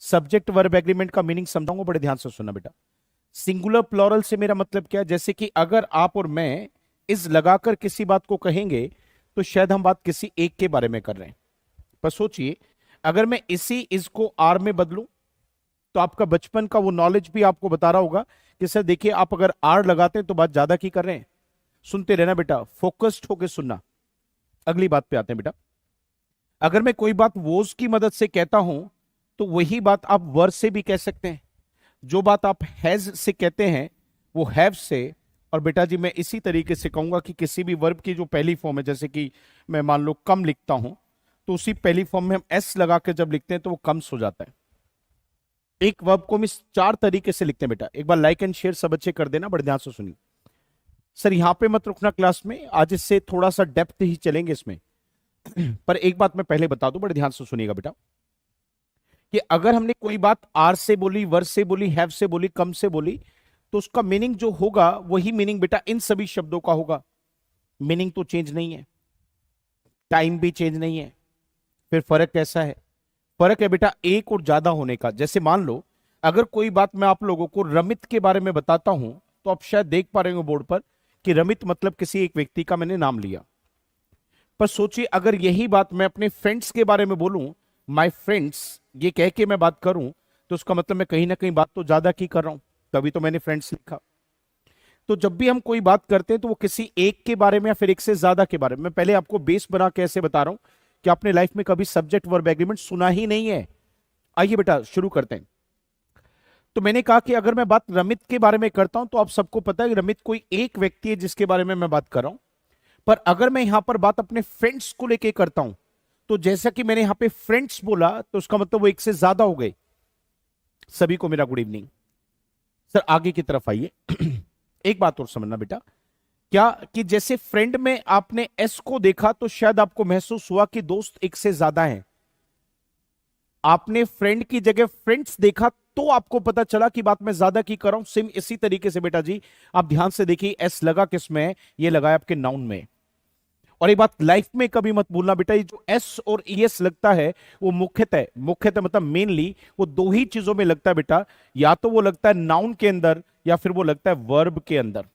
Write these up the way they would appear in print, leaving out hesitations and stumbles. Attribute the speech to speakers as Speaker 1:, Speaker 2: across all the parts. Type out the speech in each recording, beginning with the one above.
Speaker 1: Subject verb agreement का meaning समझाऊंगा, बड़े ध्यान से सुनना बेटा। सिंगुलर प्लूरल से मेरा मतलब क्या है, जैसे कि अगर आप और मैं इस लगाकर किसी बात को कहेंगे तो शायद हम बात किसी एक के बारे में कर रहे हैं। पर सोचिए, अगर मैं इसी इस को आर में बदलूं तो आपका बचपन का वो नॉलेज भी आपको बता रहा होगा कि सर देखिए, आप अगर आर लगाते हैं तो बात ज्यादा की कर रहे हैं। सुनते रहना बेटा, फोकस्ड होकर सुनना। अगली बात पे आते हैं बेटा। अगर मैं कोई बात वोज की मदद से कहता हूं तो वही बात आप वर से भी कह सकते हैं। जो बात आप हैज से कहते हैं वो हैव से। और बेटा जी मैं इसी तरीके से कहूंगा कि किसी भी वर्ब की जो पहली फॉर्म है, जैसे कि मैं मान लो कम लिखता हूं, तो उसी पहली फॉर्म में हम एस लगा के जब लिखते हैं तो वो कम्स हो जाता है। एक वर्ब को हम इस चार तरीके से लिखते हैं बेटा। एक बार लाइक एंड शेयर सब अच्छे कर देना, बड़े ध्यान से सुनिए। सर यहां पे मत रुकना क्लास में, आज इससे थोड़ा सा डेप्थ ही चलेंगे इसमें। पर एक बात मैं पहले बता दूं, बड़े ध्यान से सुनिएगा बेटा, कि अगर हमने कोई बात आर से बोली, वर से बोली, हैव से बोली, कम से बोली, तो उसका मीनिंग जो होगा वही मीनिंग बेटा इन सभी शब्दों का होगा। मीनिंग तो चेंज नहीं है, टाइम भी चेंज नहीं है। फिर फर्क कैसा है? फर्क है बेटा एक और ज्यादा होने का। जैसे मान लो अगर कोई बात मैं आप लोगों को रमित के बारे में बताता हूं, तो आप शायद देख पा रहे हो बोर्ड पर कि रमित मतलब किसी एक व्यक्ति का मैंने नाम लिया। पर सोचिए अगर यही बात मैं अपने फ्रेंड्स के बारे में बोलूं, माय फ्रेंड्स ये कह के मैं बात करूं, तो उसका मतलब मैं कहीं ना कहीं बात तो ज्यादा की कर रहा हूं, तभी तो मैंने फ्रेंड्स लिखा। तो जब भी हम कोई बात करते हैं तो वो किसी एक के बारे में या फिर एक से ज्यादा के बारे में। मैं पहले आपको बेस बना के ऐसे बता रहा हूं कि आपने लाइफ में कभी सब्जेक्ट वर्ब एग्रीमेंट सुना ही नहीं है। आइए बेटा शुरू करते हैं। तो मैंने कहा कि अगर मैं बात रमित के बारे में करता हूं तो आप सबको पता है कि रमित कोई एक व्यक्ति है जिसके बारे में मैं बात कर रहा हूं। पर अगर मैं यहां पर बात अपने फ्रेंड्स को लेके करता हूं, तो जैसा कि मैंने यहां पे फ्रेंड्स बोला तो उसका मतलब वो एक से ज्यादा हो गए। सभी को मेरा गुड इवनिंग। सर आगे की तरफ आइए। एक बात और समझना बेटा, क्या कि जैसे फ्रेंड में आपने एस को देखा तो शायद आपको महसूस हुआ कि दोस्त एक से ज्यादा है। आपने फ्रेंड की जगह फ्रेंड्स देखा तो आपको पता चला कि बात मैं ज्यादा की कर रहा हूं। सेम इसी तरीके से बेटा जी आप ध्यान से देखिए, एस लगा किस में है? ये लगा है आपके नाउन में। और एक बात लाइफ में कभी मत भूलना बेटा, ये जो एस और ईएस लगता है वो मुख्यतः मुख्यतः मतलब मेनली वो दो ही चीजों में लगता है बेटा। या तो वो लगता है नाउन के अंदर या फिर वो लगता है वर्ब के अंदर।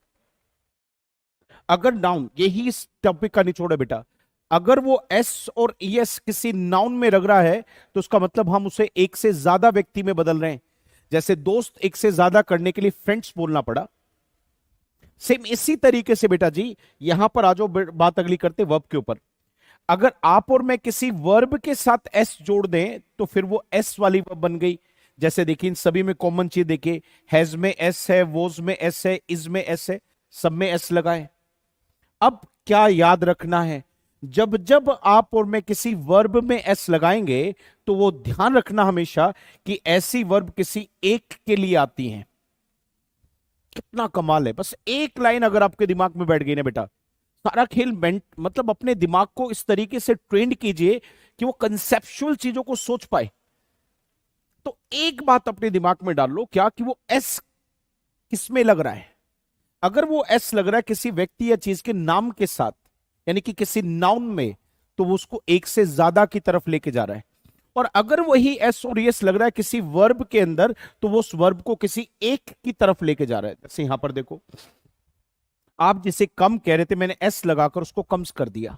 Speaker 1: अगर नाउन, यही इस टॉपिक का निचोड़ है बेटा, अगर वो एस और ईएस किसी नाउन में लग रहा है तो उसका मतलब हम उसे एक से ज्यादा व्यक्ति में बदल रहे हैं। जैसे दोस्त एक से ज्यादा करने के लिए फ्रेंड्स बोलना पड़ा। सेम इसी तरीके से बेटा जी यहां पर आ जाओ, बात अगली करते वर्ब के ऊपर। अगर आप और मैं किसी वर्ब के साथ एस जोड़ दें तो फिर वो एस वाली वर्ब बन गई। जैसे देखिए इन सभी में कॉमन चीज देखिए, हैज में एस है, वोज में एस है, इज में एस है, सब में एस लगा है। अब क्या याद रखना है, जब जब आप और मैं किसी वर्ब में एस लगाएंगे तो वो ध्यान रखना हमेशा कि ऐसी वर्ब किसी एक के लिए आती हैं। कितना कमाल है, बस एक लाइन अगर आपके दिमाग में बैठ गई ना बेटा, सारा खेल मतलब अपने दिमाग को इस तरीके से ट्रेन कीजिए कि वो कंसेप्चुअल चीजों को सोच पाए। तो एक बात अपने दिमाग में डाल लो, क्या कि वो एस किसमें लग रहा है। अगर वो एस लग रहा है किसी व्यक्ति या चीज के नाम के साथ, यानी कि किसी नाउन में, तो वो उसको एक से ज्यादा की तरफ लेके जा रहा है। और अगर वही एस और यस लग रहा है किसी वर्ब के अंदर, तो वो उस वर्ब को किसी एक की तरफ लेके जा रहा है। जैसे यहां पर देखो, आप जिसे कम कह रहे थे मैंने एस लगाकर उसको कम्स कर दिया।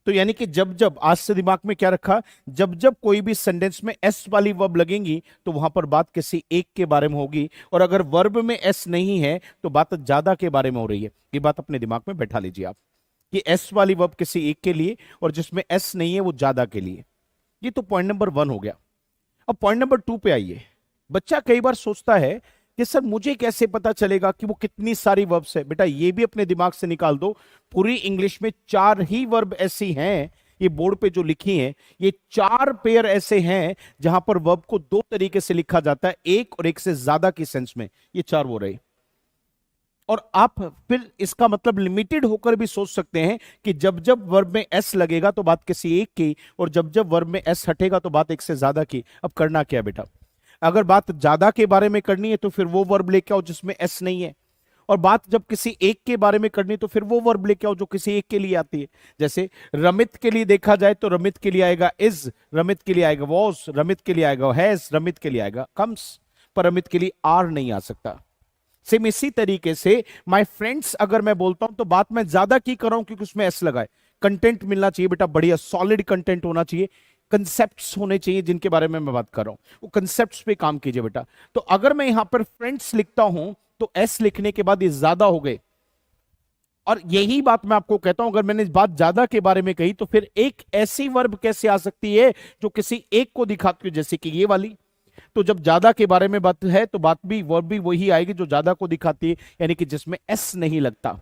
Speaker 1: तो यानी कि जब जब, आज से दिमाग में क्या रखा, जब जब कोई भी सेंटेंस में एस वाली वर्ब लगेंगी तो वहां पर बात किसी एक के बारे में होगी। और अगर वर्ब में एस नहीं है तो बात ज्यादा के बारे में हो रही है। ये बात अपने दिमाग में बैठा लीजिए आप, कि एस वाली वर्ब किसी एक के लिए और जिसमें एस नहीं है वो ज्यादा के लिए। ये तो पॉइंट नंबर 1 हो गया। अब पॉइंट नंबर 2 पे आइए। बच्चा कई बार सोचता है कि सर मुझे कैसे पता चलेगा कि वो कितनी सारी वर्ब्स है। बेटा ये भी अपने दिमाग से निकाल दो, पूरी इंग्लिश में 4 ही वर्ब ऐसी हैं, ये बोर्ड पे जो लिखी हैं, ये 4 पेयर ऐसे हैं जहां पर वर्ब को 2 तरीके से लिखा जाता है, एक और एक से ज्यादा की सेंस में। ये 4 वो रहे। और आप फिर इसका मतलब लिमिटेड होकर भी सोच सकते हैं कि जब जब वर्ब में एस लगेगा तो बात किसी एक की, और जब जब वर्ब में एस हटेगा तो बात एक से ज्यादा की। अब करना क्या है बेटा, अगर बात ज्यादा के बारे में करनी है तो फिर वो वर्ब लेके आओ जिसमें एस नहीं है, और बात जब किसी एक के बारे में करनी तो फिर वो वर्ब लेके आओ जो किसी एक के लिए आती है। जैसे रमित के लिए देखा जाए तो रमित के लिए आएगा इज, रमित के लिए आएगा वॉज, रमित के लिए आएगा हैज, रमित के लिए आएगा कम्स, पर रमित के लिए आर नहीं आ सकता। सेम इसी तरीके से माय फ्रेंड्स अगर मैं बोलता हूं तो बात मैं ज्यादा की कर रहा हूं क्योंकि उसमें एस लगा है। कंटेंट मिलना चाहिए बेटा, बढ़िया सॉलिड कंटेंट होना चाहिए, कंसेप्ट्स होने चाहिए जिनके बारे में मैं बात कर रहा हूं, वो कंसेप्ट्स पे काम कीजिए बेटा। तो अगर मैं यहां पर फ्रेंड्स लिखता हूं तो एस लिखने के बाद ये ज्यादा हो गए, और यही बात मैं आपको कहता हूं अगर मैंने इस बात ज्यादा के बारे में कही तो फिर एक ऐसी वर्ब कैसे आ सकती है जो किसी एक को दिखाती हो, जैसे कि ये वाली। तो जब ज्यादा के बारे में बात है तो बात भी वर्ब भी वही आएगी जो ज्यादा को दिखाती है, यानी कि जिसमें एस नहीं लगता।